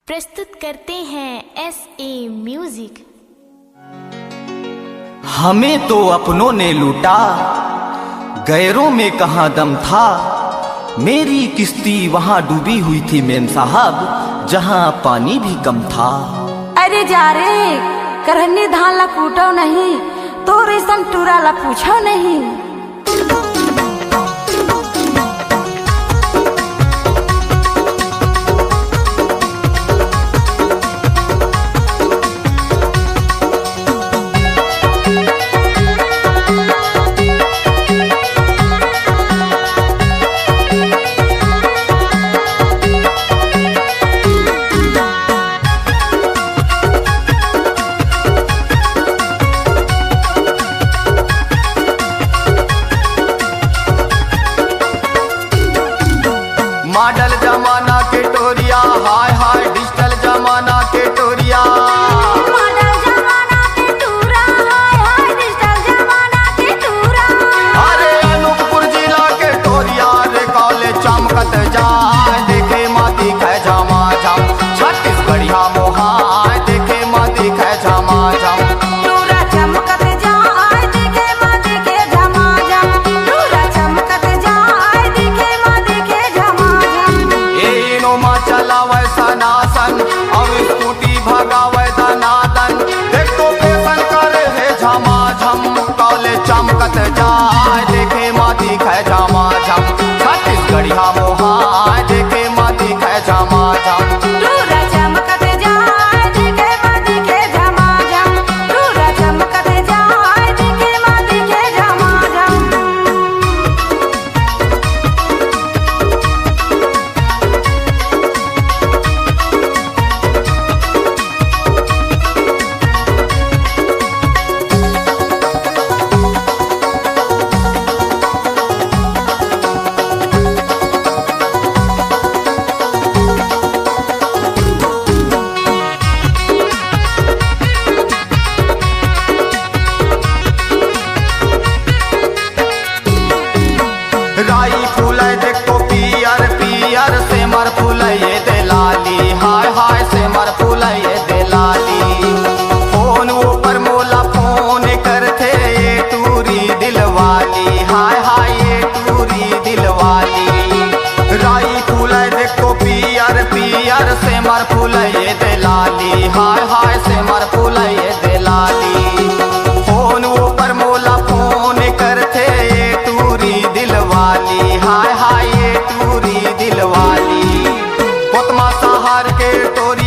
प्रस्तुत करते हैं SA म्यूजिक। हमें तो अपनों ने लूटा, गैरों में कहाँ दम था। मेरी किश्ती वहाँ डूबी हुई थी मेम साहब, जहाँ पानी भी कम था। अरे जा रे करहनी धान ला कूटो नहीं, तो रेशम टूरा ला पूछो नहीं। मॉडल जमाना के टोरिया, हाय हाय डिजिटल जमाना के टोरिया। मॉडल जमाना के टूरा, हाय हाय डिजिटल जमाना के टूरा। अरे अनूपपुर जिला के टोरिया रे कॉलेज चमकत जाए, देखे माती कै झमा झम। छत्तीसगढ़िया मोहाय देखे माती कै झमा झम। टूरा चमकत जाए देखे माती के झमाझम, टूरा चमकत जाए देखे माती के झमाझम। इनोमा चलावे सनासन और स्कूटी भगावे दनादन, देख तो फैशन करे है झमाझम। कॉलेज चमकत जाए देखे माती कै झमाझम। छत्तीसगढ़िया मोहाय देखे माती कै झमाझम। टूरा चमकत जाए देखे माती के झमाझम, टूरा चमकत जाए देखे माती के झमाझम। राई फूल देख तो पियर पियर से मर फूल ये दे लाली, हाय हाय से मर फूल ये दे लाली। फोन ऊपर मोला फोन करते ये टूरी दिलवाली, हाय हाय ये टूरी दिलवाली। राई फूल देख तो पियर पियर से मर फूल ये दे लाली, हाय हाय से मर फूल ये दे लाली। फोन ऊपर मोला फोन करते ये टूरी दिलवाली, हाय हाय ये टूरी दिलवाली। कोतमा शहर के टोरी